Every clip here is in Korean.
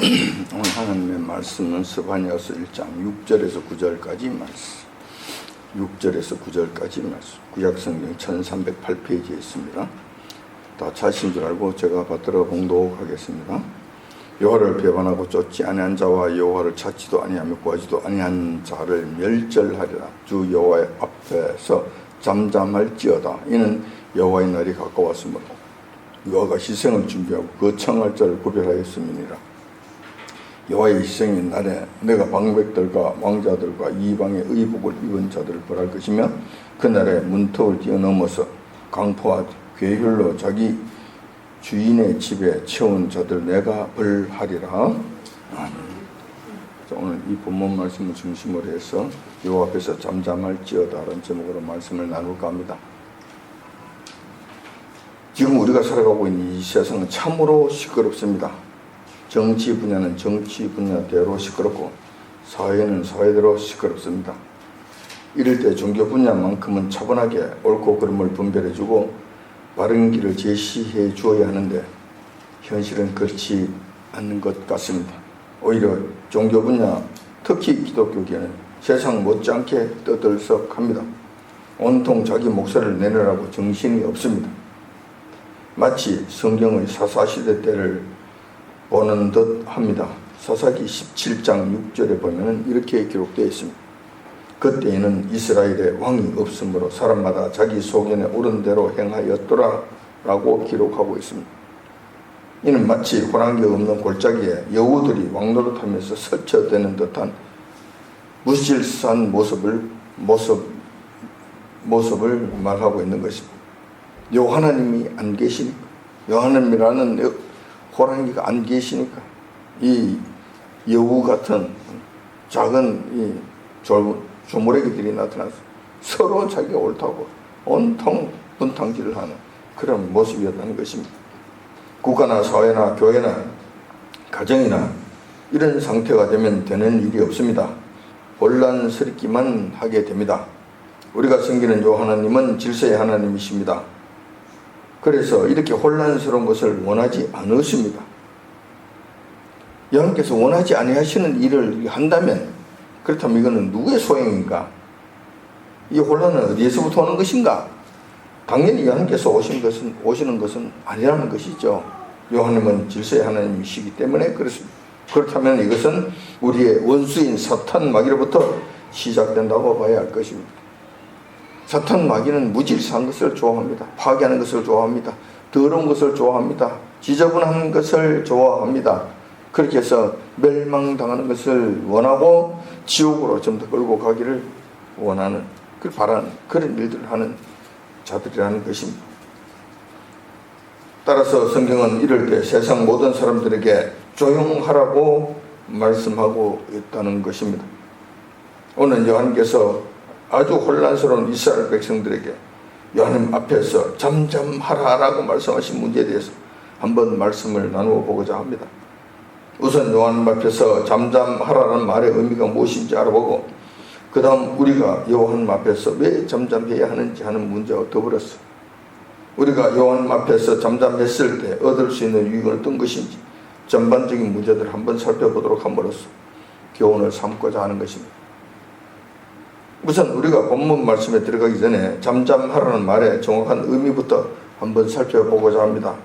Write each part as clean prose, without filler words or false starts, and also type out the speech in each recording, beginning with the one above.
오늘 하나님의 말씀은 스바냐서 1장 6절에서 9절까지 말씀. 6절에서 9절까지 말씀. 구약성경 1308페이지에 있습니다. 다 찾으신 줄 알고 제가 받들어 봉독하겠습니다. 여호와를 배반하고 쫓지 아니한 자와 여호와를 찾지도 아니하며 구하지도 아니한 자를 멸절하리라. 주 여호와의 앞에서 잠잠할지어다. 이는 여호와의 날이 가까웠으므로 여호와가 희생을 준비하고 그 청할 자를 구별하였음이니라. 여호와의 희생의 날에 내가 방백들과 왕자들과 이방의 의복을 입은 자들을 벌할 것이며 그날에 문턱을 뛰어넘어서 강포와 괴혈로 자기 주인의 집에 채운 자들 내가 벌하리라. 아멘. 오늘 이 본문 말씀을 중심으로 해서 여호와 앞에서 잠잠할지어다라는 제목으로 말씀을 나눌까 합니다. 지금 우리가 살아가고 있는 이 세상은 참으로 시끄럽습니다. 정치 분야는 정치 분야대로 시끄럽고 사회는 사회대로 시끄럽습니다. 이럴 때 종교 분야만큼은 차분하게 옳고 그름을 분별해주고 바른 길을 제시해 주어야 하는데 현실은 그렇지 않는 것 같습니다. 오히려 종교 분야, 특히 기독교계는 세상 못지않게 떠들썩합니다. 온통 자기 목소리를 내놓으라고 정신이 없습니다. 마치 성경의 사사시대 때를 보는 듯 합니다. 사사기 17장 6절에 보면 이렇게 기록되어 있습니다. 그때에는 이스라엘에 왕이 없으므로 사람마다 자기 소견에 오른 대로 행하였더라 라고 기록하고 있습니다. 이는 마치 호랑이 없는 골짜기에 여우들이 왕노릇하면서 설쳐대는 듯한 무질서한 모습을 말하고 있는 것입니다. 요 하나님이 안 계시니까, 요 하나님이라는 호랑이가 안 계시니까 이 여우 같은 작은 이 조무래기들이 나타나서 서로 자기가 옳다고 온통 분탕질을 하는 그런 모습이었다는 것입니다. 국가나 사회나 교회나 가정이나 이런 상태가 되면 되는 일이 없습니다. 혼란스럽기만 하게 됩니다. 우리가 섬기는 요 하나님은 질서의 하나님이십니다. 그래서 이렇게 혼란스러운 것을 원하지 않으십니다. 여러분께서 원하지 아니하시는 일을 한다면 그렇다면 이거는 누구의 소행인가? 이 혼란은 어디에서부터 오는 것인가? 당연히 여러분께서 오시는 것은 아니라는 것이죠. 하나님은 질서의 하나님이시기 때문에 그렇습니다. 그렇다면 이것은 우리의 원수인 사탄 마귀로부터 시작된다고 봐야 할 것입니다. 사탄 마귀는 무질서한 것을 좋아합니다. 파괴하는 것을 좋아합니다. 더러운 것을 좋아합니다. 지저분한 것을 좋아합니다. 그렇게 해서 멸망당하는 것을 원하고 지옥으로 좀 더 끌고 가기를 원하는, 바라는 그런 일들을 하는 자들이라는 것입니다. 따라서 성경은 이럴 때 세상 모든 사람들에게 조용하라고 말씀하고 있다는 것입니다. 오늘 요한께서 아주 혼란스러운 이스라엘 백성들에게 하나님 앞에서 잠잠하라라고 말씀하신 문제에 대해서 한번 말씀을 나누어 보고자 합니다. 우선 하나님 앞에서 잠잠하라는 말의 의미가 무엇인지 알아보고 그 다음 우리가 하나님 앞에서 왜 잠잠해야 하는지 하는 문제와 더불어서 우리가 하나님 앞에서 잠잠했을 때 얻을 수 있는 유익은 어떤 것인지 전반적인 문제들을 한번 살펴보도록 함으로써 교훈을 삼고자 하는 것입니다. 우선 우리가 본문 말씀에 들어가기 전에 잠잠하라는 말의 정확한 의미부터 한번 살펴보고자 합니다.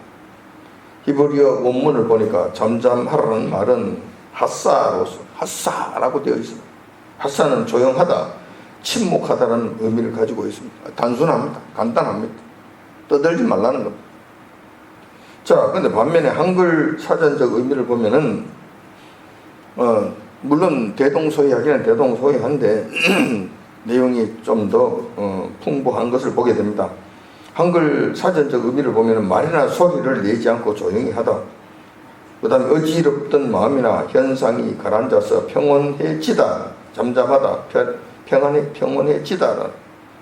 히브리어 원문을 보니까 잠잠하라는 말은 하사라고 되어 있습니다. 하사는 조용하다, 침묵하다라는 의미를 가지고 있습니다. 단순합니다. 간단합니다. 떠들지 말라는 겁니다. 자, 근데 반면에 한글 사전적 의미를 보면은 물론 대동소이하기는 대동소이한데 내용이 좀 더 풍부한 것을 보게 됩니다. 한글 사전적 의미를 보면 말이나 소리를 내지 않고 조용히 하다. 그 다음에 어지럽던 마음이나 현상이 가라앉아서 평온해지다, 잠잠하다, 평온해지다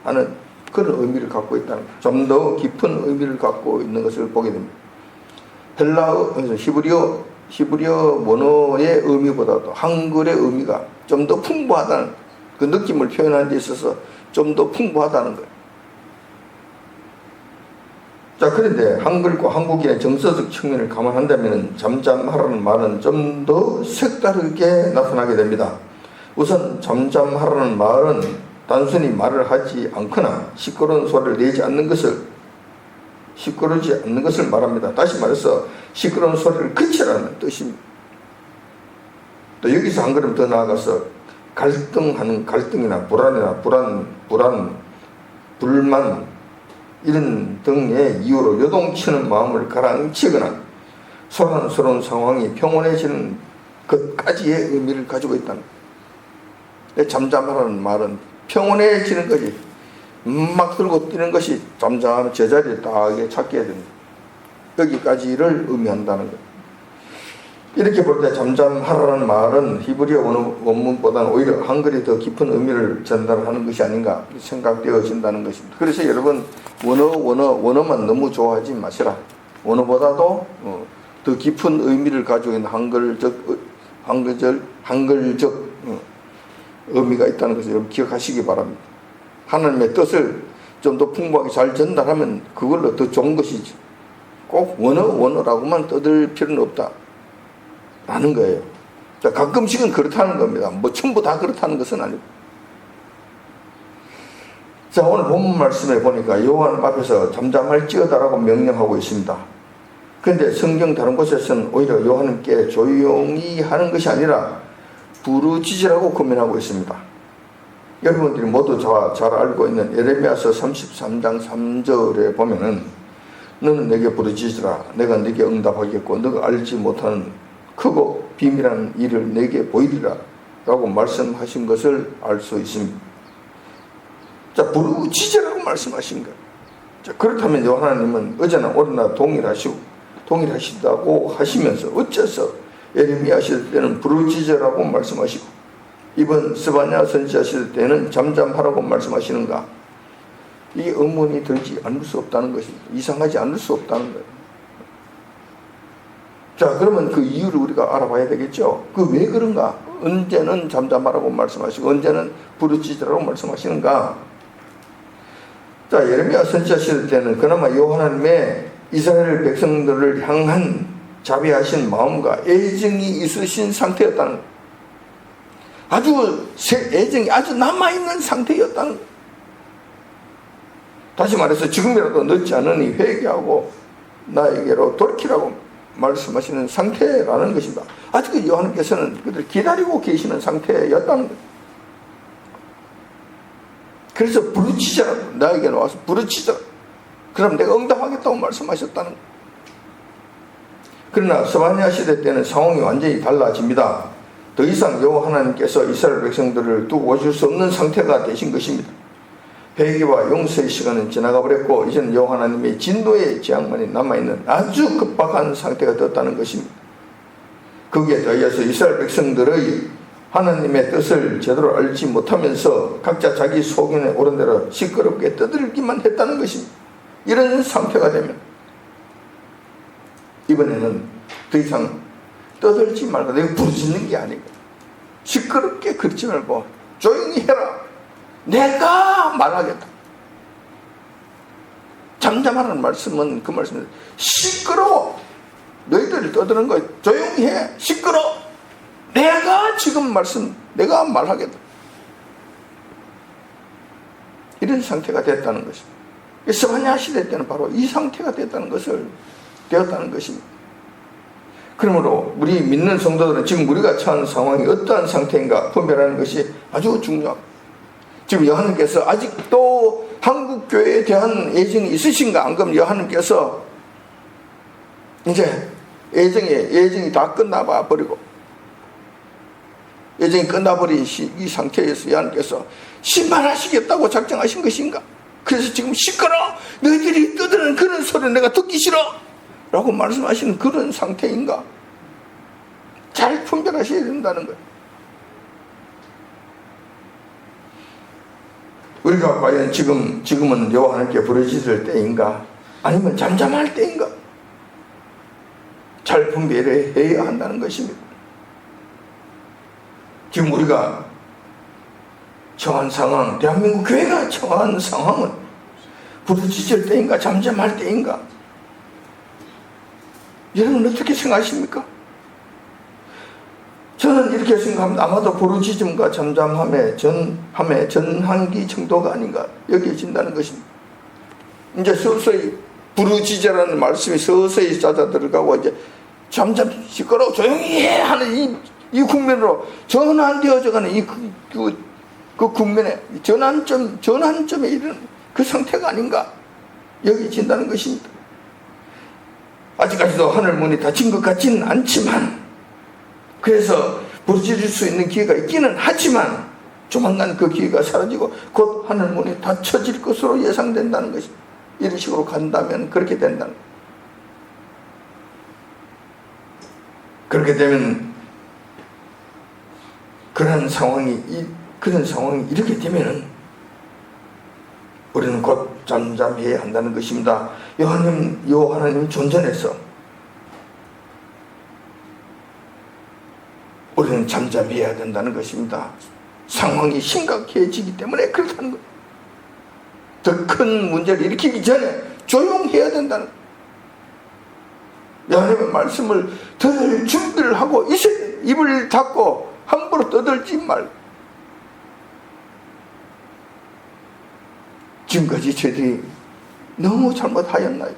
하는 그런 의미를 갖고 있다는 것. 좀 더 깊은 의미를 갖고 있는 것을 보게 됩니다. 히브리어 원어의 의미보다도 한글의 의미가 좀 더 풍부하다는 그 느낌을 표현하는 데 있어서 좀 더 풍부하다는 거예요. 자, 그런데 한글과 한국인의 정서적 측면을 감안한다면 잠잠하라는 말은 좀 더 색다르게 나타나게 됩니다. 우선 잠잠하라는 말은 단순히 말을 하지 않거나 시끄러운 소리를 내지 않는 것을, 시끄러우지 않는 것을 말합니다. 다시 말해서 시끄러운 소리를 그치라는 뜻입니다. 또 여기서 한 걸음 더 나아가서 갈등하는, 갈등이나 불안, 불만 이런 등의 이유로 요동치는 마음을 가라앉히거나 소란스러운 상황이 평온해지는 것까지의 의미를 가지고 있다는 거예요. 잠잠하라는 말은 평온해지는 거지, 막 들고 뛰는 것이 잠잠 제자리에 딱 찾게 됩니다. 여기까지를 의미한다는 거예요. 이렇게 볼 때 잠잠하라는 말은 히브리어 원문보다는 오히려 한글이 더 깊은 의미를 전달하는 것이 아닌가 생각되어진다는 것입니다. 그래서 여러분, 원어만 너무 좋아하지 마시라. 원어보다도 더 깊은 의미를 가지고 있는 한글적 의미가 있다는 것을 여러분 기억하시기 바랍니다. 하나님의 뜻을 좀 더 풍부하게 잘 전달하면 그걸로 더 좋은 것이지, 꼭 원어라고만 떠들 필요는 없다 라는 거예요. 자, 가끔씩은 그렇다는 겁니다. 뭐 전부 다 그렇다는 것은 아니고. 자, 오늘 본문 말씀에 보니까 요한 앞에서 잠잠할지어다라고 명령하고 있습니다. 그런데 성경 다른 곳에서는 오히려 요한님께 조용히 하는 것이 아니라 부르짖으라고 권면하고 있습니다. 여러분들이 모두 잘 알고 있는 예레미야서 33장 3절에 보면은 너는 내게 부르짖으라 내가 네게 응답하겠고 너가 알지 못하는 크고 비밀한 일을 내게 보이리라 라고 말씀하신 것을 알 수 있습니다. 자, 부르짖으라고 말씀하신 거예요. 자, 그렇다면 하나님은 어제나 오늘나 동일하시다고 하시면서 어째서 예레미야 시대 때는 부르짖으라고 말씀하시고 이번 스바냐 선지자 시대 때는 잠잠하라고 말씀하시는가? 이 의문이 들지 않을 수 없다는 것입니다. 이상하지 않을 수 없다는 거예요. 자, 그러면 그 이유를 우리가 알아봐야 되겠죠. 그 왜 그런가? 언제는 잠잠하라고 말씀하시고 언제는 부르짖으라고 말씀하시는가? 자, 예레미야 선지자 시대 때는 그나마 하나님의 이스라엘 백성들을 향한 자비하신 마음과 애정이 있으신 상태였다는 거예요. 애정이 아주 남아있는 상태였다는 거예요. 다시 말해서 지금이라도 늦지 않으니 회개하고 나에게로 돌이키라고 말씀하시는 상태라는 것입니다. 아직 요한께서는 그들을 기다리고 계시는 상태였다는 거예요. 그래서 부르짖으라, 나에게 나와서 부르짖으라, 그럼 내가 응답하겠다고 말씀하셨다는 거예요. 그러나 스바냐 시대 때는 상황이 완전히 달라집니다. 더 이상 여호와 하나님께서 이스라엘 백성들을 두고 오실 수 없는 상태가 되신 것입니다. 회개와 용서의 시간은 지나가 버렸고 이제는 여호와 하나님의 진노의 재앙만이 남아있는 아주 급박한 상태가 되었다는 것입니다. 거기에 더해서 이스라엘 백성들의 하나님의 뜻을 제대로 알지 못하면서 각자 자기 소견에 오른 대로 시끄럽게 떠들기만 했다는 것입니다. 이런 상태가 되면 이번에는 더 이상 떠들지 말고 내가 부르짖는 게 아니고 시끄럽게 그러지 말고 조용히 해라. 내가 말하겠다. 잠잠하라는 말씀은 그 말씀입니다. 시끄러워. 너희들이 떠드는 거 조용히 해. 시끄러워. 내가 지금 내가 말하겠다. 이런 상태가 됐다는 것입니다. 스바냐 시대 때는 바로 이 상태가 되었다는 것입니다. 그러므로 우리 믿는 성도들은 지금 우리가 처한 상황이 어떠한 상태인가 분별하는 것이 아주 중요합니다. 지금 여하님께서 아직도 한국 교회에 대한 애정이 있으신가? 안 그러면 여하님께서 이제 애정이 다 끝나봐 버리고 애정이 끝나버린 이 상태에서 여하님께서 심판하시겠다고 작정하신 것인가? 그래서 지금 시끄러워, 너희들이 떠드는 그런 소리를 내가 듣기 싫어 라고 말씀하시는 그런 상태인가? 잘 분별하셔야 된다는 거예요. 우리가 과연 지금은 여호와 하나님께 부르짖을 때인가? 아니면 잠잠할 때인가? 잘 분별해야 한다는 것입니다. 지금 우리가 처한 상황, 대한민국 교회가 처한 상황은 부르짖을 때인가 잠잠할 때인가? 여러분 어떻게 생각하십니까? 저는 이렇게 생각합니다. 아마도 부르짖음과 잠잠함의 전환기 정도가 아닌가 여겨진다는 것입니다. 이제 서서히 부르짖으라는 말씀이 서서히 잦아 들어가고 이제 잠잠 시끄러워 조용히 해 하는 이 국면으로 전환되어져가는 그 국면에 전환점에 이르는 그 상태가 아닌가 여겨진다는 것입니다. 아직까지도 하늘 문이 닫힌 것 같지는 않지만, 그래서 부르짖을 수 있는 기회가 있기는 하지만 조만간 그 기회가 사라지고 곧 하늘 문이 닫혀질 것으로 예상된다는 것입니다. 이런 식으로 간다면 그렇게 된다는 거예요. 그렇게 되면 그런 상황이 이렇게 되면은 우리는 곧 잠잠해야 한다는 것입니다. 요 하나님 존전에서 우리는 잠잠해야 된다는 것입니다. 상황이 심각해지기 때문에 그렇다는 거예요. 더 큰 문제를 일으키기 전에 조용해야 된다는 거예요. 하나님의 말씀을 들을 준비를 하고 입을 닫고 함부로 떠들지 말고, 지금까지 저희들이 너무 잘못하였나이다.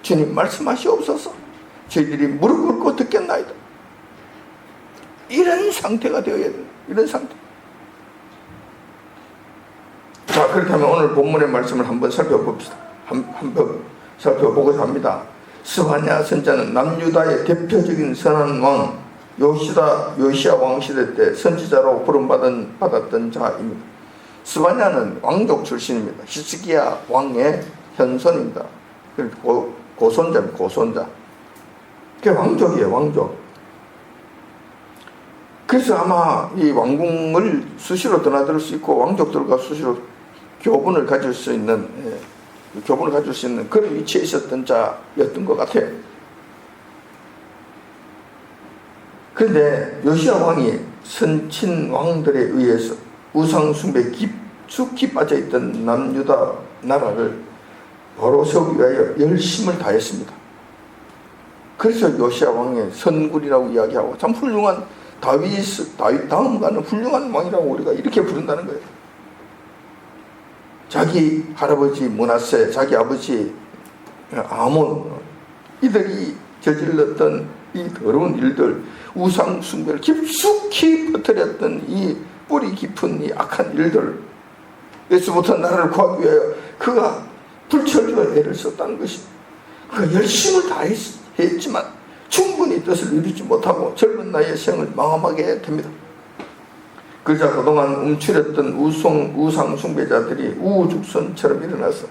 주님 말씀하시옵소서. 저희들이 무릎 꿇고 듣겠나이다. 이런 상태가 되어야 돼요. 이런 상태. 자, 그렇다면 오늘 본문의 말씀을 한번 살펴봅시다. 한번 살펴보고자 합니다. 스바냐 선자는 남유다의 대표적인 선한 왕 요시야 왕 시대 때 선지자로 부름받았던 자입니다. 스바냐는 왕족 출신입니다. 히스기야 왕의 현손입니다. 고손자입니다. 고손자. 그게 왕족이에요. 왕족. 그래서 아마 이 왕궁을 수시로 드나들 수 있고 왕족들과 수시로 교분을 가질 수 있는 그런 위치에 있었던 자였던 것 같아요. 그런데 요시야 왕이 선친 왕들에 의해서 우상숭배에 깊숙이 빠져있던 남유다 나라를 바로 세우기 위하여 열심을 다했습니다. 그래서 요시야 왕의 선군이라고 이야기하고 참 훌륭한 다윗 다음 가는 훌륭한 왕이라고 우리가 이렇게 부른다는 거예요. 자기 할아버지 므낫세, 자기 아버지 아몬, 이들이 저질렀던 이 더러운 일들, 우상 숭배를 깊숙이 퍼뜨렸던 이 뿌리 깊은 이 악한 일들, 에서부터 나라를 구하기 위하여 그가 불철주야 애를 썼다는 것입니다. 그가 열심을 다했지만 충분히 뜻을 이루지 못하고 젊은 나이에 생을 망함하게 됩니다. 그러자 그동안 움츠렸던 우상 숭배자들이 우후죽순처럼 일어나서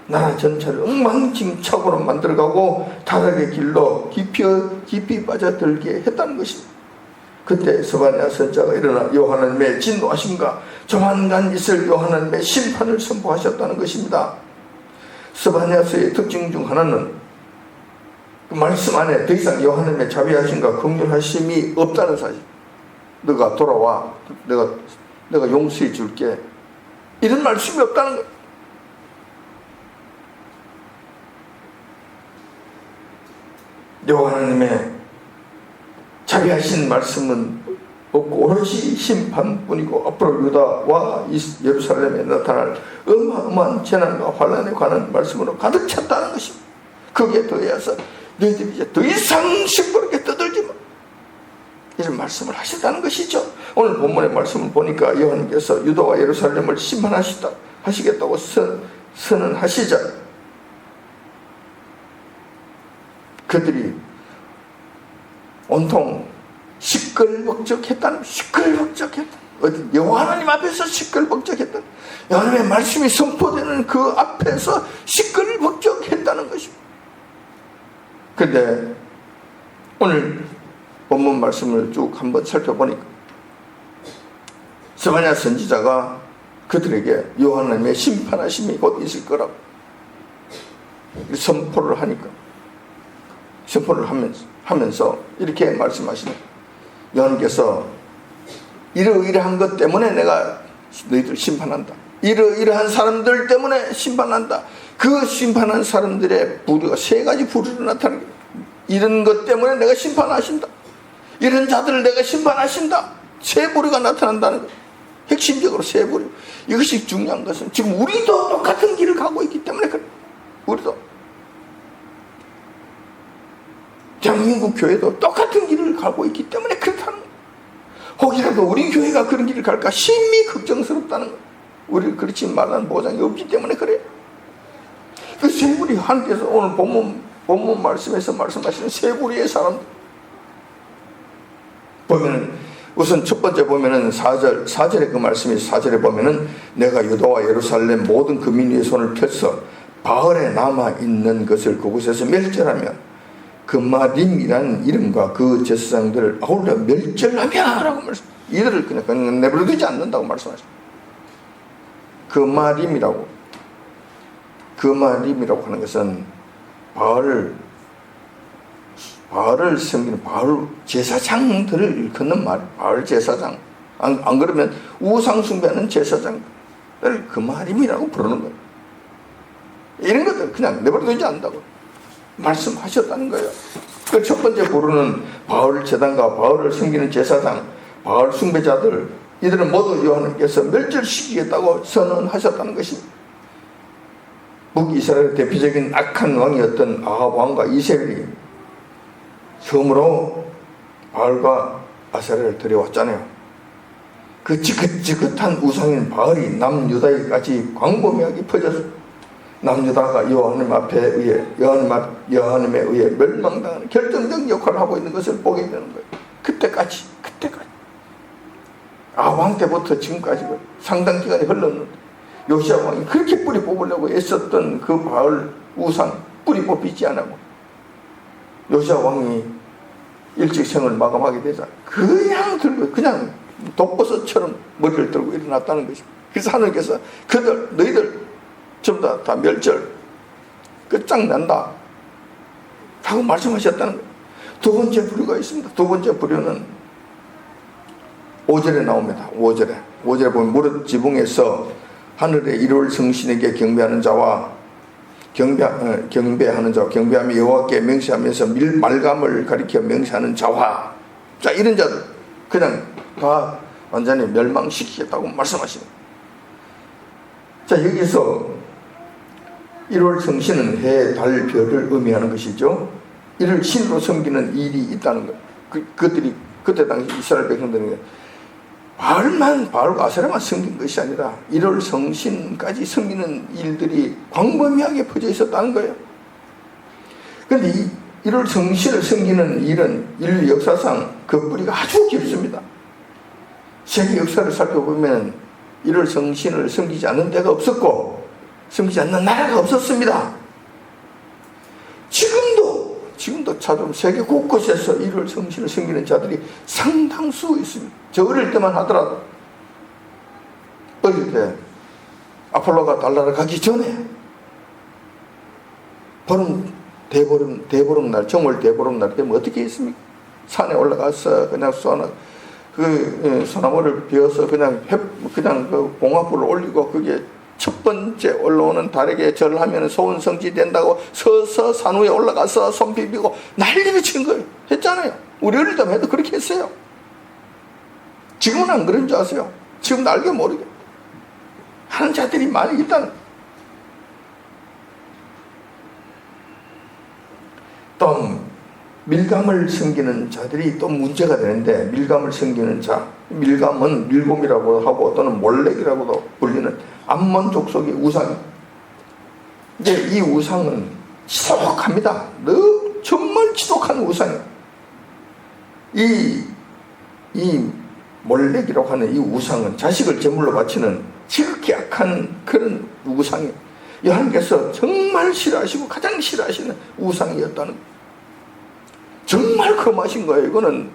나라 전체를 엉망진창으로 만들어가고 타락의 길로 깊이 빠져들게 했다는 것입니다. 그때 스바냐 선자가 일어나 하나님의 진노하심과 조만간 있을 하나님의 심판을 선포하셨다는 것입니다. 스바냐서의 특징 중 하나는 그 말씀 안에 더 이상 하나님의 자비하심과 긍휼하심이 없다는 사실. 너가 돌아와, 내가 용서해 줄게, 이런 말씀이 없다는 거예요. 하나님의 자비하신 말씀은 없고 오로지 심판뿐이고 앞으로 유다와 예루살렘에 나타날 어마어마한 재난과 환난에 관한 말씀으로 가득 찼다는 것입니다. 거기에 더해서 너희들이 이제 더 이상 시끄럽게 떠들지 마, 이런 말씀을 하셨다는 것이죠. 오늘 본문의 말씀을 보니까 여호와께서 유다와 예루살렘을 심판하시겠다고 선언하시자 그들이 온통 시끌벅적했다. 어디 여호와 하나님 앞에서 시끌벅적했다. 하나님의 말씀이 선포되는 그 앞에서 시끌벅적했다는 것입니다. 그런데 오늘 본문 말씀을 쭉 한번 살펴보니까 스바냐 선지자가 그들에게 여호와 하나님의 심판하심이 곧 있을 거라고 선포를 하면서 이렇게 말씀하시는, 여호와께서 이러이러한 것 때문에 내가 너희들 심판한다. 이러이러한 사람들 때문에 심판한다. 그 심판한 사람들의 부류가 세 가지 부류로 나타나는 거예요. 이런 것 때문에 내가 심판하신다. 이런 자들을 내가 심판하신다. 세 부류가 나타난다는 거예요. 핵심적으로 세 부류. 이것이 중요한 것은 지금 우리도 똑같은 길을 가고 있기 때문에 그래. 우리도 대한민국 교회도 똑같은 길을 가고 있기 때문에 그렇다는 거예요. 혹이라도 우리 교회가 그런 길을 갈까 심히 걱정스럽다는 거예요. 우리 그렇지 말라는 보장이 없기 때문에 그래요. 그 세 부류, 하나님께서 오늘 본문 말씀에서 말씀하시는 세 부류의 사람들 보면은, 우선 첫 번째 보면은 4절에 그 말씀이 4절에 보면은 내가 유다와 예루살렘 모든 그 민의 손을 펴서 바알에 남아있는 것을 그곳에서 멸절하며 금마림이라는 이름과 그 제사장들을 아울러 멸절하며 라고 말씀. 이들을 그냥 내버려두지 않는다고 말씀하십니다. 금마림이라고 하는 것은 바알을 섬기는 바알 제사장들을 일컫는 말. 바알 제사장. 안 그러면 우상 숭배하는 제사장을 금마림이라고 부르는 거예요. 이런 것들 그냥 내버려두지 않는다고 말씀하셨다는 거예요. 그 첫 번째 부르는 바알 제단과 바알을 섬기는 제사장, 바알 숭배자들, 이들은 모두 여호와께서 멸절시키겠다고 선언하셨다는 것입니다. 북이스라엘 대표적인 악한 왕이었던 아합 왕과 이세벨이 처음으로 바알과 아세라를 들여왔잖아요. 그 지긋지긋한 우상인 바알이 남유다에까지 광범위하게 퍼져서 남유다가 여호와님에 의해 멸망당하는 결정적 역할을 하고 있는 것을 보게 되는 거예요. 그때까지 아왕 때부터 지금까지 상당 기간이 흘렀는데 요시야 왕이 그렇게 뿌리 뽑으려고 애썼던 그 바알 우상 뿌리 뽑히지 않고 요시야 왕이 일찍 생을 마감하게 되자 그냥 들고 그냥 독버섯처럼 머리를 들고 일어났다는 것입니다. 그래서 하나님께서 너희들 전부 다 멸절 끝장난다 하고 말씀하셨다는 거예요. 두 번째 부류가 있습니다. 두 번째 부류는 5절에 나옵니다. 5절에 보면 무릇 지붕에서 하늘의 일월 성신에게 경배하는 자와 경배하며 여호와께 맹세하면서 말감을 가리켜 맹세하는 자와, 자, 이런 자들 그냥 다 완전히 멸망시키겠다고 말씀하십니다. 자, 여기서 1월 성신은 해, 달, 별을 의미하는 것이죠. 이를 신으로 섬기는 일이 있다는 것. 그들이 그때 당시 이스라엘 백성들이 바알과 아세라만 섬긴 것이 아니라 1월 성신까지 섬기는 일들이 광범위하게 퍼져 있었다는 거예요. 그런데 이 1월 성신을 섬기는 일은 인류 역사상 그 뿌리가 아주 깊습니다. 세계 역사를 살펴보면 1월 성신을 섬기지 않는 데가 없었고 섬기지 않는 나라가 없었습니다. 지금도 찾아보면 세계 곳곳에서 1월 성신을 섬기는 자들이 상당수 있습니다. 저 어릴 때만 하더라도 어릴 때 아폴로가 달나라 가기 전에 대보름날, 정월 대보름날 되면 어떻게 했습니까? 산에 올라가서 그냥 소나무를 베어서 그냥 그 봉화불을 올리고 그게 첫 번째 올라오는 달에게 절을 하면 소원성지 된다고 서서 산 위에 올라가서 손 비비고 난리를 친 거예요. 했잖아요. 우리 어릴 때만 해도 그렇게 했어요. 지금은 안 그런 줄 아세요? 지금 알게 모르게 하는 자들이 많이 있다는. 또 밀감을 섬기는 자들이 또 문제가 되는데, 밀감을 섬기는 자, 밀감은 밀곰이라고 하고 또는 몰렉이라고도 불리는 암몬 족속의 우상. 이제 이 우상은 지독합니다. 정말 지독한 우상이에요. 이 몰렉이라고 하는 이 우상은 자식을 제물로 바치는 지극히 악한 그런 우상이에요. 하나님께서 정말 싫어하시고 가장 싫어하시는 우상이었다는 거예요. 정말 험하신 거예요, 이거는.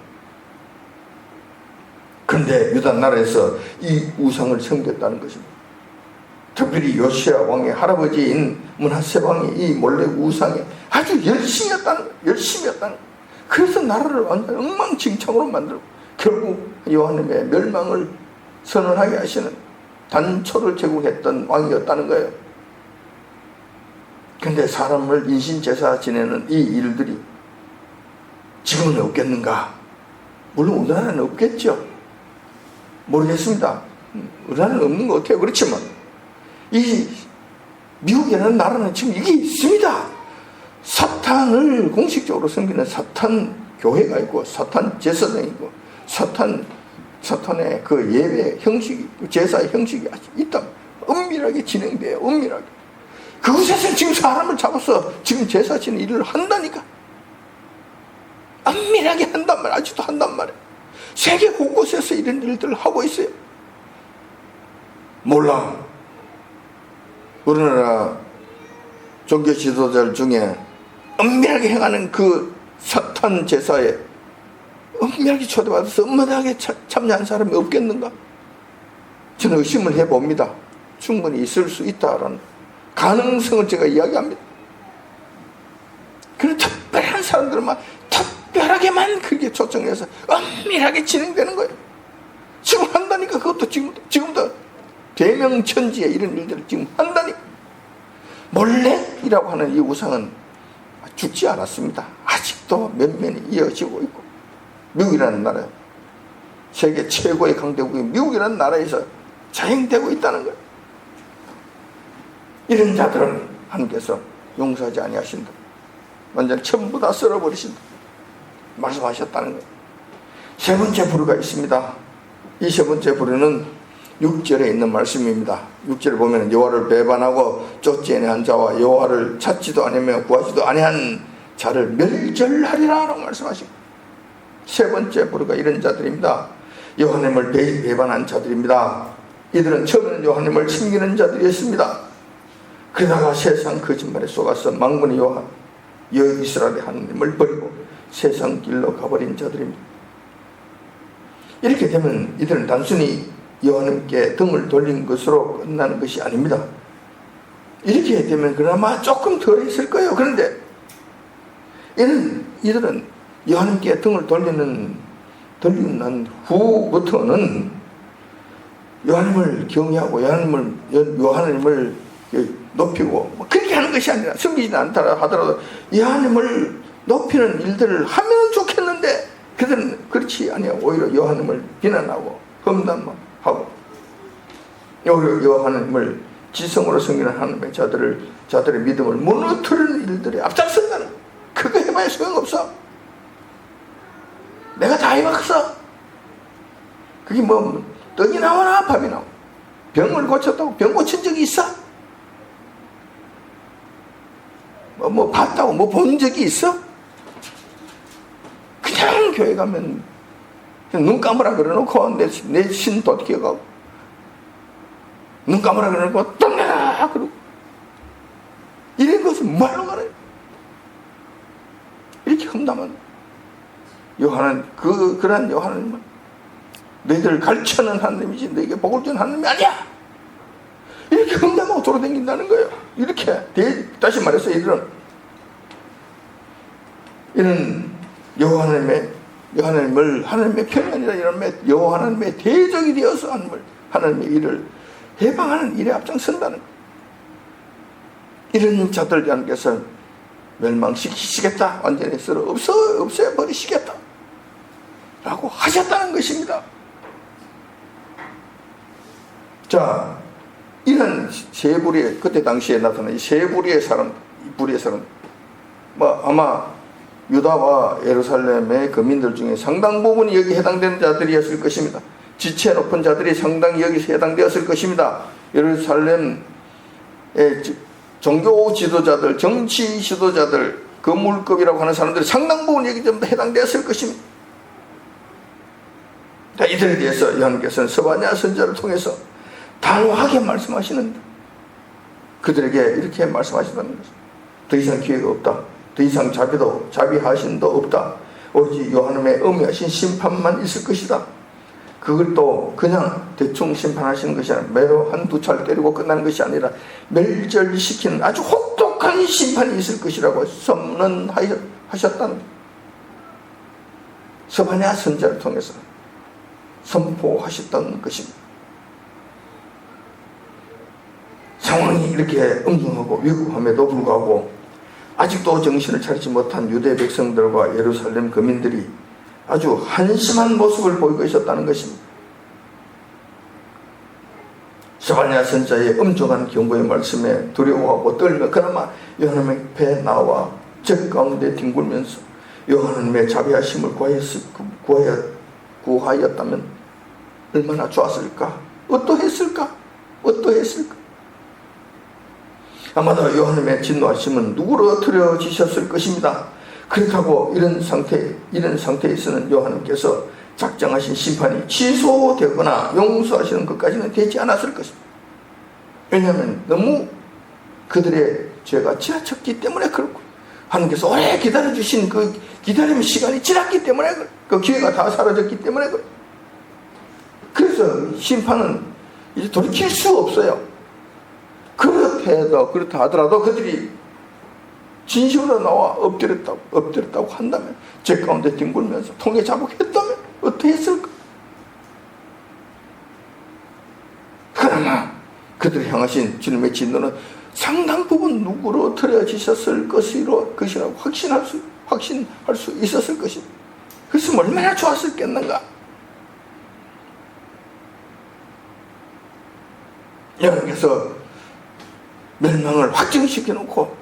그런데 유다 나라에서 이 우상을 섬겼다는 것입니다. 특별히 요시야 왕의 할아버지인 므낫세 왕이 이 몰렉 우상에 아주 열심히 했다는 거예요. 그래서 나라를 완전 엉망진창으로 만들고 결국 여호와님의 멸망을 선언하게 하시는 단초를 제공했던 왕이었다는 거예요. 근데 사람을 인신제사 지내는 이 일들이 지금은 없겠는가? 물론 우리나라는 없겠죠. 모르겠습니다. 우리나라는 없는 것 같아요. 그렇지만 이 미국이라는 나라는 지금 이게 있습니다. 사탄을 공식적으로 섬기는 사탄 교회가 있고 사탄 제사장이 있고 사탄의 그 예배 형식이, 제사의 형식이 있다. 은밀하게 진행돼요. 은밀하게. 그곳에서 지금 사람을 잡아서 지금 제사 지는 일을 한다니까. 은밀하게 한단 말이야. 아직도 한단 말이야. 세계 곳곳에서 이런 일들을 하고 있어요. 몰라. 우리나라 종교 지도자들 중에 은밀하게 행하는 그 사탄 제사에 은밀하게 초대받아서 은밀하게 참여한 사람이 없겠는가? 저는 의심을 해봅니다. 충분히 있을 수 있다라는 가능성을 제가 이야기합니다. 그런 특별한 사람들만 특별하게만 그렇게 초청해서 은밀하게 진행되는 거예요. 지금 한다니까. 그것도 지금도 대명천지에 이런 일들을 지금 한다니까. 몰렉이라고 하는 이 우상은 죽지 않았습니다. 아직도 면면이 이어지고 있고, 미국이라는 나라, 세계 최고의 강대국이 미국이라는 나라에서 자행되고 있다는 거예요. 이런 자들은 하나님께서 용서하지 아니하신다. 완전히 전부 다 썰어버리신다. 말씀하셨다는 거예요. 세 번째 부류가 있습니다. 이 세 번째 부류는 6절에 있는 말씀입니다. 6절에 보면 여호와를 배반하고 쫓아내는 자와 여호와를 찾지도 아니하며 구하지도 아니한 자를 멸절하리라 라고 말씀하십니다. 세 번째 부류가 이런 자들입니다. 여호와님을 배반한 자들입니다. 이들은 처음에는 여호와님을 섬기는 자들이었습니다. 그러다가 세상 거짓말에 속아서 망군의 여호와 이스라엘의 하나님을 버리고 세상 길로 가버린 자들입니다. 이렇게 되면 이들은 단순히 여호와님께 등을 돌린 것으로 끝나는 것이 아닙니다. 이렇게 되면 그나마 조금 덜 있을 거예요. 그런데 이들은 여호와님께 등을 돌리는 후부터는 여호와님을 경외하고 여호와님을 높이고 그렇게 하는 것이 아니라, 숨기지 않다 하더라도 여호와님을 높이는 일들을 하면 좋겠는데 그들은 그렇지 아니하고 오히려 여호와님을 비난하고 험담하고 오히려 여호와님을 지성으로 섬기는 하나님의 자들의 믿음을 무너뜨리는 일들에 앞장선다는, 그거 해봐야 소용없어. 내가 다 해봤어. 그게 뭐 떡이 나오나 밥이 나오나. 병을 고쳤다고 병 고친 적이 있어? 뭐 봤다고 뭐 본 적이 있어? 그냥 교회 가면 그냥 눈 감으라 그래놓고 내 신 도둑해가고 눈 감으라 그래놓고 똥내라 그러고 이런 것은 뭐하러 가래? 이렇게 험담한 여호와는 그러한 여호와는 너희들을 가르치는 하나님이지 너희에게 복을 주는 하나님이 아니야. 이렇게 험담하고 돌아다닌다는 거예요. 이렇게 다시 말해서 이런 여호와님의 하나님의 편이 아니라 여호와 하나님의 대적이 되어서 하나님의 일을 해방하는 일에 앞장선다는 거예요. 이런 자들 하나님께서 멸망시키시겠다, 완전히 없애버리시겠다 라고 하셨다는 것입니다. 자, 이런 세 부류의, 그때 당시에 나타난 이 세 부류의 사람, 아마 유다와 예루살렘의 거민들 중에 상당 부분이 여기 해당되는 자들이었을 것입니다. 지체 높은 자들이 상당히 여기서 해당되었을 것입니다. 예루살렘의 종교 지도자들, 정치 지도자들, 건물급이라고 하는 사람들이 상당 부분 여기 좀 해당되었을 것입니다. 이들에 대해서 여호와께서는 스바냐 선지자를 통해서 단호하게 말씀하시는데 그들에게 이렇게 말씀하시다는 것입니다. 더 이상 기회가 없다. 더 이상 자비하심도 없다. 오직 여호와님의 엄미하신 심판만 있을 것이다. 그걸 또 그냥 대충 심판하시는 것이 아니라 매우 한두 차례 때리고 끝나는 것이 아니라 멸절시키는 아주 혹독한 심판이 있을 것이라고 선언하셨다는 스바냐 선지자를 통해서 선포하셨다는 것입니다. 상황이 이렇게 엄중하고 위급함에도 불구하고 아직도 정신을 차리지 못한 유대 백성들과 예루살렘 거민들이 아주 한심한 모습을 보이고 있었다는 것입니다. 스바냐 선자의 엄중한 경고의 말씀에 두려워하고 떨며 그나마 요한의 앞에 나와 적 가운데 뒹굴면서 요한의 자비하심을 구하였다면 얼마나 좋았을까? 어떠했을까? 아마도 요한의 진노하심은 누그러뜨려지셨을 것입니다. 그렇다고 이런 상태에서는 요한님께서 작정하신 심판이 취소되거나 용서하시는 것까지는 되지 않았을 것입니다. 왜냐하면 너무 그들의 죄가 지나쳤기 때문에 그렇고 하나님께서 오래 기다려주신 그 기다림의 시간이 지났기 때문에 그 기회가 다 사라졌기 때문에 그래서 심판은 이제 돌이킬 수 없어요. 그렇다 하더라도 그들이 진심으로 나와 엎드렸다고 한다면 죄 가운데 뒹굴면서 통에 자복했다면 어떻게 했을까? 그러나 그들을 향하신 주님의 진노는 상당 부분 누그러뜨려지셨을 것이라고 확신할 수 있었을 것입니다. 그래서 얼마나 좋았을겠는가? 여러분께서 멸망을 확정시키고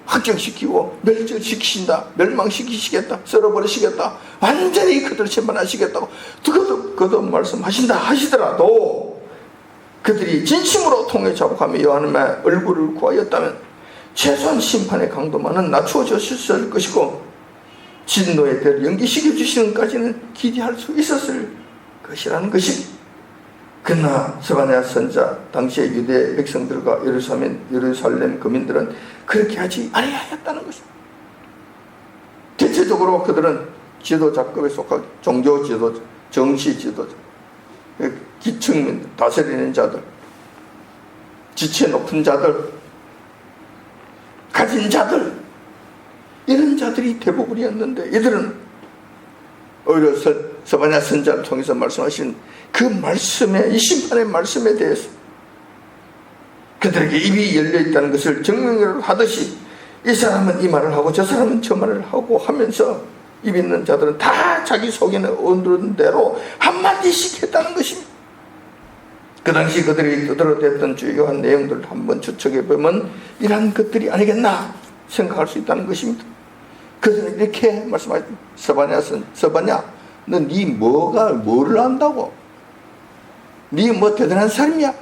멸절시키신다, 멸망시키시겠다, 썰어버리시겠다, 완전히 그들을 심판하시겠다고 그도 말씀하신다 하시더라도 그들이 진심으로 통에 자복하며 요한의 얼굴을 구하였다면 최소한 심판의 강도만은 낮추어졌을 것이고 진노의 대를 연기시켜 주시는 것까지는 기대할 수 있었을 것이라는 것입니다. 그러나 스바냐 선자 당시의 유대 백성들과 예루살렘 거민들은 그렇게 하지 아니하였다는 것입니다. 대체적으로 그들은 지도자급에 속한 종교 지도자, 정치 지도자, 기층민, 다스리는 자들, 지체 높은 자들, 가진 자들, 이런 자들이 대부분이었는데 이들은 오히려 스바냐 선자를 통해서 말씀하신 그 말씀에, 이 심판의 말씀에 대해서 그들에게 입이 열려있다는 것을 증명을 하듯이 이 사람은 이 말을 하고 저 사람은 저 말을 하고 하면서 입 있는 자들은 다 자기 속에는 오는 대로 한마디씩 했다는 것입니다. 그 당시 그들이 떠들어댔던 주요한 내용들을 한번 추측해보면 이러한 것들이 아니겠나 생각할 수 있다는 것입니다. 그들은 이렇게 말씀하셨습니다. 서바냐 너 네 뭐를 안다고? 네 뭐 대단한 사람이야?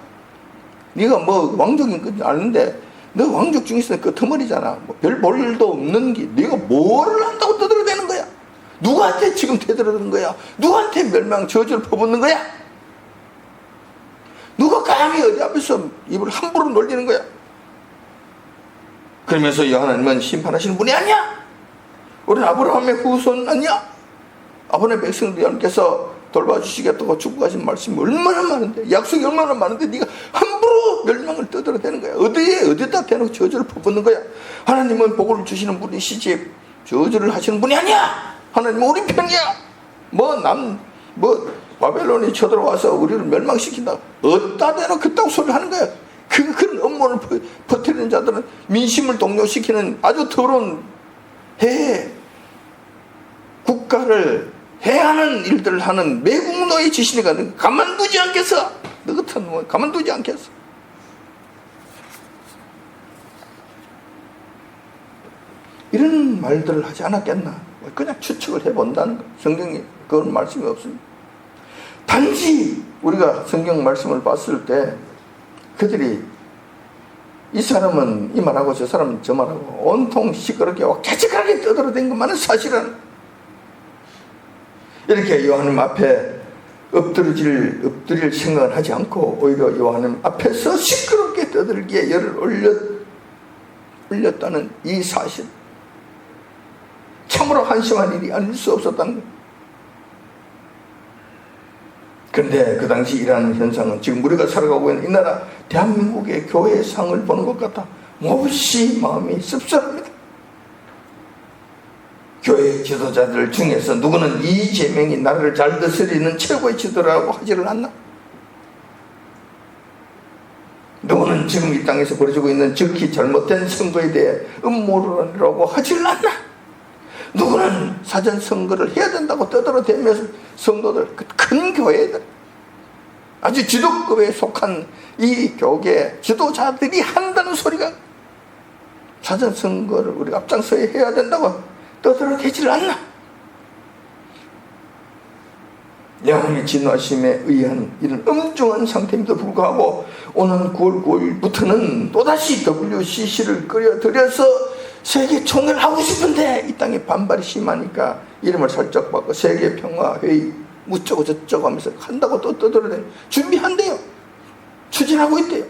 네가 뭐 왕족인 건 아는데 너 왕족 중에서는 끄트머리잖아. 뭐 별 볼 일도 없는 게 네가 뭐를 한다고 떠들어대는 거야? 누구한테 지금 대들어대는 거야? 누구한테 멸망 저주를 퍼붓는 거야? 누가 감히 어디 앞에서 입을 함부로 놀리는 거야? 그러면서 하나님은 심판하시는 분이 아니야? 우리는 아브라함의 후손 아니야? 아브라함의 백성들께서 돌봐주시겠다고 축복하신 말씀이 얼마나 많은데, 약속이 얼마나 많은데 네가 함부로 멸망을 떠들어대는 거야. 어디다 대놓고 저주를 퍼붓는 거야? 하나님은 복을 주시는 분이시지 저주를 하시는 분이 아니야. 하나님은 우리 편이야. 바벨론이 쳐들어와서 우리를 멸망시킨다, 어디다 대놓고 그따구 소리를 하는 거야. 그런 음모를 퍼뜨리는 자들은 민심을 동요시키는 아주 더러운 국가를 해하는 일들을 하는 매국노의 지신이가 가만두지 않겠어. 너 같은 놈은 가만두지 않겠어. 이런 말들을 하지 않았겠나. 그냥 추측을 해본다는 거. 성경에 그런 말씀이 없습니다. 단지 우리가 성경 말씀을 봤을 때 그들이 이 사람은 이 말하고 저 사람은 저 말하고 온통 시끄럽게 깨끗하게 떠들어댄 것만은 사실은 이렇게 요한님 앞에 엎드릴 생각을 하지 않고 오히려 요한님 앞에서 시끄럽게 떠들기에 열을 올렸다는 이 사실, 참으로 한심한 일이 아닐 수 없었다는 것. 그런데 그 당시 이러한 현상은 지금 우리가 살아가고 있는 이 나라 대한민국의 교회의 상을 보는 것 같아 몹시 마음이 씁쓸합니다. 교회 지도자들 중에서 누구는 이재명이 나라를 잘 다스리는 최고의 지도라고 하지를 않나? 누구는 너는 지금 이 땅에서 벌어지고 있는 지극히 잘못된 선거에 대해 음모론이라고 하질 않나? 누구는 사전 선거를 해야 된다고 떠들어대면서 성도들, 큰 교회들, 아주 지도급에 속한 이 교계 지도자들이 한다는 소리가 사전 선거를 우리가 앞장서야 해야 된다고 떠들어대질 않나? 여호와의 진노하심에 의한 이런 엄중한 상태임에도 불구하고 오는 9월 9일부터는 또다시 WCC를 끌어들여서 세계 총회를 하고 싶은데 이 땅에 반발이 심하니까 이름을 살짝 바꿔 세계평화회의 무쩌고 저쩌고 하면서 한다고 또 떠들어대요. 준비한대요. 추진하고 있대요.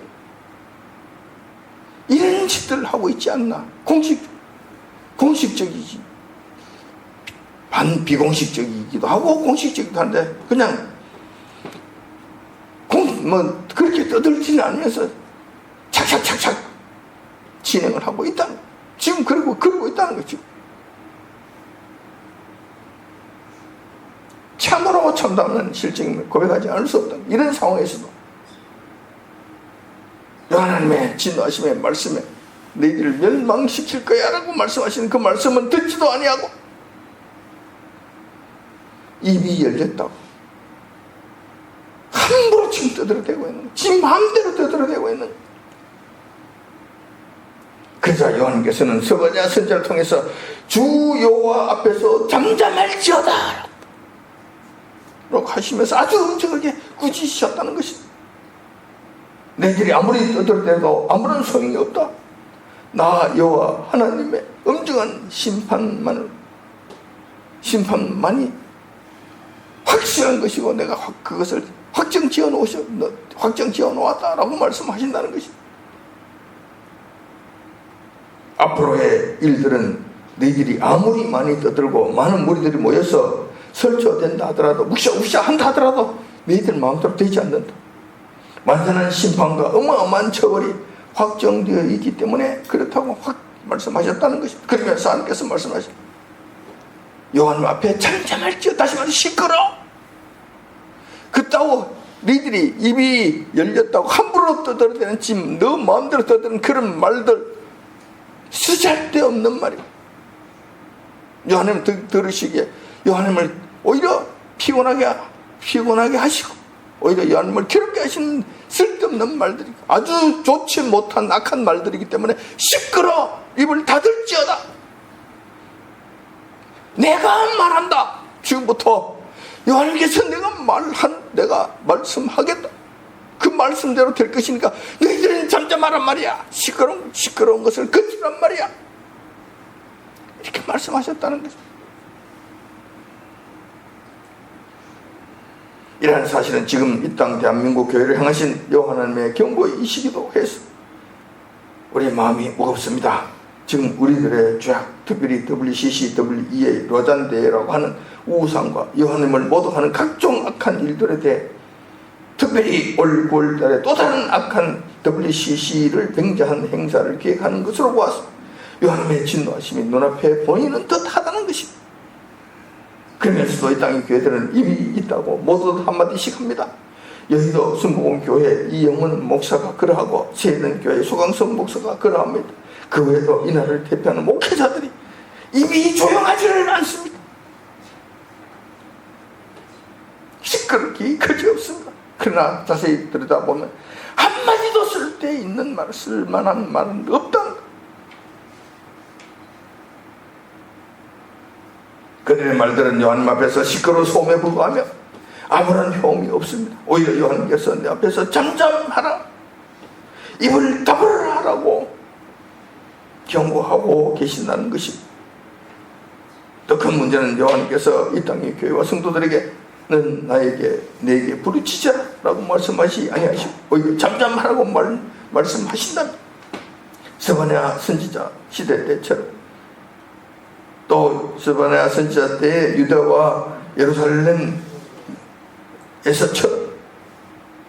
이런 짓들을 하고 있지 않나? 공식적이지. 비공식적이기도 하고 공식적이기도 한데 그냥 그렇게 떠들지는 않으면서 착착착착 진행을 하고 있다는 거예요. 지금 그러고 있다는 거죠. 참으로 참담한 실정임을 고백하지 않을 수 없다. 이런 상황에서도 하나님의 진노하심의 말씀에 너희들을 멸망시킬 거야 라고 말씀하시는 그 말씀은 듣지도 아니하고 입이 열렸다고 함부로 지금 떠들어대고 있는, 지 마음대로 떠들어대고 있는. 그래서 요한께서는 스바냐 선지자를 통해서 주 여호와 앞에서 잠잠할지어다 라고 하시면서 아주 엄청나게 꾸짖으셨다는 것입니다. 너희들이 아무리 떠들어대도 아무런 소용이 없다. 나 여호와 하나님의 엄중한 심판만이 확실한 것이고 내가 그것을 확정 지어 놓았다라고 말씀하신다는 것입니다. 앞으로의 일들은 너희들이 아무리 많이 떠들고 많은 무리들이 모여서 설교된다 하더라도 묵샤묵샤 한다 하더라도 너희들 마음대로 되지 않는다. 완전한 심판과 어마어마한 처벌이 확정되어 있기 때문에 그렇다고 확 말씀하셨다는 것입니다. 그러면서 하나님께서 말씀하십니다. 요한님 앞에 잠잠할지어, 다시 말해 시끄러. 그따고 너희들이 입이 열렸다고 함부로 떠들어대는 지금 너 마음대로 떠드는 그런 말들 쓰잘데없는 말이야. 요한님 들으시기에 요한님을 오히려 피곤하게 하시고 오히려 요한님을 괴롭게 하시는 쓸데없는 말들이 아주 좋지 못한 악한 말들이기 때문에 시끄러 입을 닫을지어다. 내가 말한다. 지금부터 요한님께서 내가 말씀하겠다. 그 말씀대로 될 것이니까 너희들은 잠잠하란 말이야. 시끄러운 것을 그치란 말이야. 이렇게 말씀하셨다는 거죠. 이러한 사실은 지금 이 땅 대한민국 교회를 향하신 여호와 하나님의 경고이시기도 해서 우리 마음이 무겁습니다. 지금 우리들의 죄악, 특별히 WCC, WEA, 로잔대회라고 하는 우상과 여호와님을 모독하는 각종 악한 일들에 대해 특별히 올 9월달에 또 다른 악한 WCC를 뱅자한 행사를 기획하는 것으로 보아서 여호와님의 진노하심이 눈앞에 보이는 듯하다는 것입니다. 그러면서도 이 땅의 교회들은 입이 있다고 모두 한마디씩 합니다. 여의도 순복음교회 이영훈 목사가 그러하고 세den교회 소강성 목사가 그러합니다. 그 외에도 이날을 대표하는 목회자들이 입이 조용하지를 않습니다. 시끄럽기 그지없습니다. 그러나 자세히 들여다보면 한마디도 쓸데있는 말, 쓸만한 말은 없다는 것. 그들의 말들은 요한님 앞에서 시끄러운 소음에 불과하며 아무런 효험이 없습니다. 오히려 요한님께서 내 앞에서 잠잠하라, 입을 다물어라 라고 경고하고 계신다는 것입니다. 더 큰 문제는 요한님께서 이 땅의 교회와 성도들에게 는 내게 부르짖으라 라고 말씀하시 아니하시고 오히려 잠잠하라고 말씀하신다면 스바냐 선지자 시대 때처럼 또 스바냐 선지자 때의 유다와 예루살렘에서처럼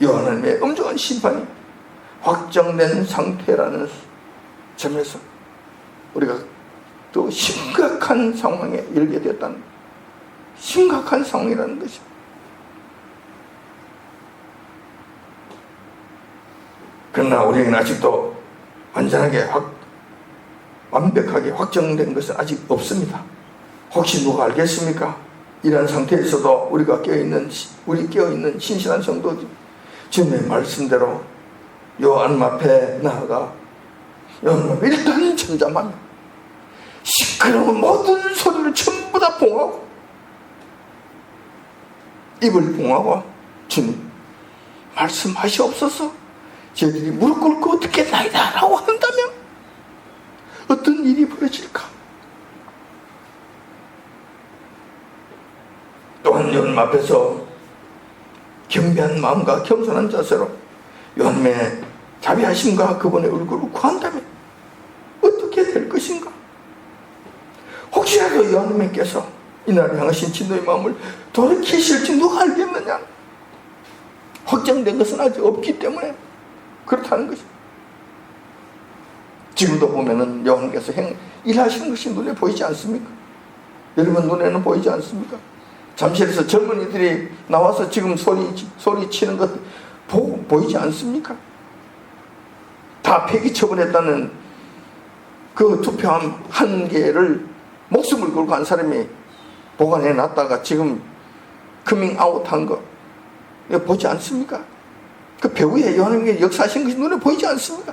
요한님의 엄중한 심판이 확정된 상태라는 점에서 우리가 또 심각한 상황에 이르게 되었다는, 심각한 상황이라는 것입니다. 그러나 우리에게는 아직도 완벽하게 확정된 것은 아직 없습니다. 혹시 누가 알겠습니까? 이런 상태에서도 우리가 깨어있는 신실한 성도들, 주님의 말씀대로 요한 앞에 나아가 요한 앞에 일단 잠잠하며 시끄러운 모든 소리를 전부 다 봉하고 입을 봉하고 주님 말씀하시옵소서, 저희들이 무릎 꿇고 듣겠나이다 라고 한다면 어떤 일이 벌어질까? 또한 요한 앞에서 경배한 마음과 겸손한 자세로 요한의 자비하심과 그분의 얼굴을 구한다면 어떻게 될 것인가? 혹시라도 요한님께서 이날 향하신 진노의 마음을 돌이키실지 누가 알겠느냐? 확정된 것은 아직 없기 때문에 그렇다는 것입니다. 지금도 보면은 요한께서 일하시는 것이 눈에 보이지 않습니까? 여러분 눈에는 보이지 않습니까? 잠실에서 젊은이들이 나와서 지금 소리 치는 것 보이지 않습니까? 다 폐기 처분했다는 그 투표함 한 개를 목숨을 걸고 한 사람이 보관해 놨다가 지금 커밍아웃 한 거 이거 보지 않습니까? 그 배후에 요한님께 역사하신 것이 눈에 보이지 않습니까?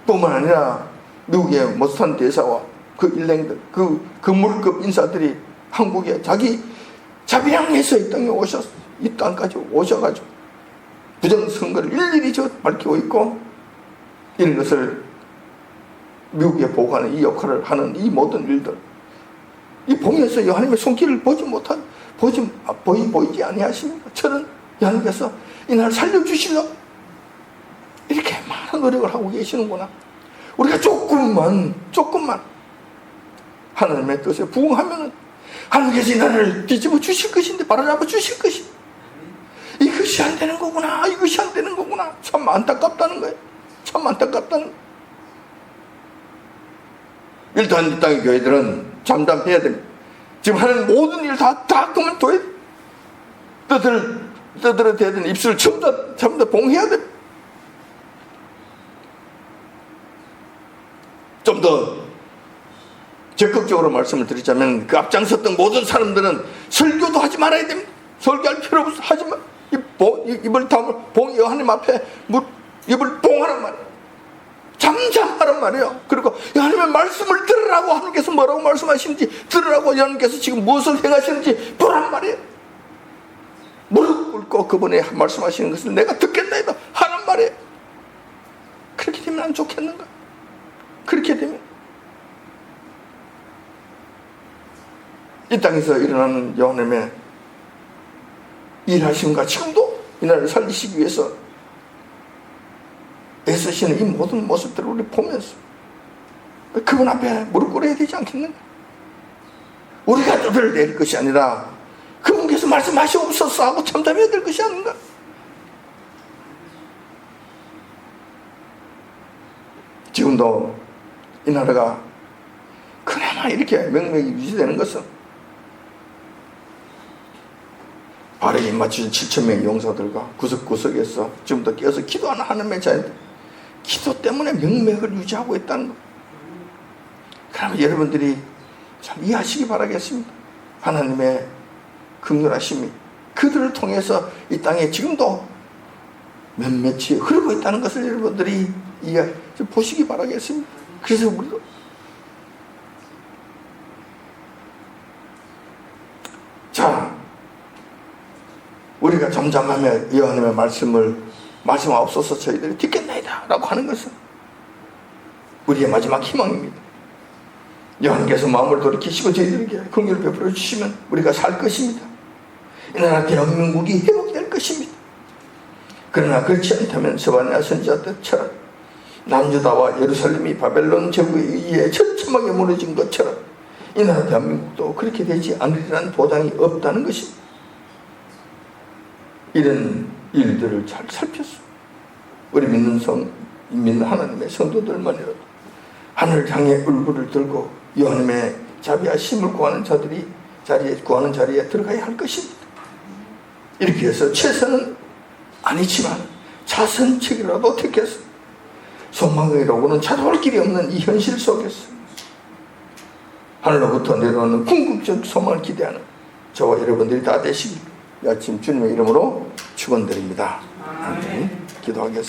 뿐만 아니라 미국의 모스탄 대사와 그 일행들, 그 물급 인사들이 한국에 자기 자비량에서 이 땅까지 오셔가지고 부정선거를 일일이 밝히고 있고, 이런 것을 미국에 보고하는 이 역할을 하는 이 모든 일들, 이 보면서 하나님의 손길을 보이지 아니하십니까? 저는 하나님께서 이날 살려주시려 이렇게 많은 노력을 하고 계시는구나. 우리가 조금만 하나님의 뜻에 부응하면은 하나님께서 이 나라를 뒤집어 주실 것인데, 바로잡아 주실 것이, 이것이 안 되는 거구나, 이것이 안 되는 거구나. 참 안타깝다는 거예요. 참 안타깝다는 거예요. 일단 이 땅의 교회들은 잠잠해야 됩니다. 지금 하는 모든 일 다 그만둬야 돼. 떠들어 대든 입술을 전부 다 봉해야 돼. 좀 더 적극적으로 말씀을 드리자면, 그 앞장섰던 모든 사람들은 설교도 하지 말아야 됩니다. 설교할 필요 없어. 하지 마. 입을 다물어 하나님 앞에 입을 봉하란 말이에요. 잠잠하란 말이에요. 그리고 하나님의 말씀을 들으라고, 하나님께서 뭐라고 말씀하시는지 들으라고, 하나님께서 지금 무엇을 행하시는지 보란 말이에요. 무릎 꿇고 그분이 말씀하시는 것을 내가 듣겠나이다 하란 말이에요. 그렇게 되면 안 좋겠는가? 그렇게 되면 이 땅에서 일어나는 하나님의 일하심과 지금도 이 나라를 살리시기 위해서 애쓰시는 이 모든 모습들을 우리 보면서 그분 앞에 무릎 꿇어야 되지 않겠는가? 우리가 뜯을 낼 것이 아니라 그분께서 말씀하시옵소서 하고 잠잠해야 될 것이 아닌가? 지금도 이 나라가 그나마 이렇게 명맥이 유지되는 것은 발에 입맞추신 7,000명의 용사들과 구석구석에서 지금도 깨어서 기도하는 하나님의 자녀들, 기도 때문에 명맥을 유지하고 있다는 것. 그러면 여러분들이 참 이해하시기 바라겠습니다. 하나님의 긍휼하심이 그들을 통해서 이 땅에 지금도 몇몇이 흐르고 있다는 것을 여러분들이 보시기 바라겠습니다. 그래서 우리도 우리가 잠잠하며 이 하나님의 말씀하옵소서 저희들이 듣겠나이다 라고 하는 것은 우리의 마지막 희망입니다. 여호와께서 마음을 돌이키시고 저희들에게 긍휼을 베풀어 주시면 우리가 살 것입니다. 이 나라 대한민국이 회복될 것입니다. 그러나 그렇지 않다면 스바냐 선지자 때처럼 남유다와 예루살렘이 바벨론 제국에 의해 처참하게 무너진 것처럼 이 나라 대한민국도 그렇게 되지 않으리라는 보장이 없다는 것입니다. 이런 일들을 잘 살폈어. 우리 믿는 하나님의 성도들만이라도 하늘을 향해 얼굴을 들고 하나님의 자비하심을 구하는 자리에 들어가야 할 것입니다. 이렇게 해서 최선은 아니지만 자선책이라도 택해서 소망이라고는 찾아올 길이 없는 이 현실 속에서 하늘로부터 내려오는 궁극적 소망을 기대하는 저와 여러분들이 다 되시길 이 아침 주님의 이름으로 축원드립니다. 아멘. 기도하겠습니다.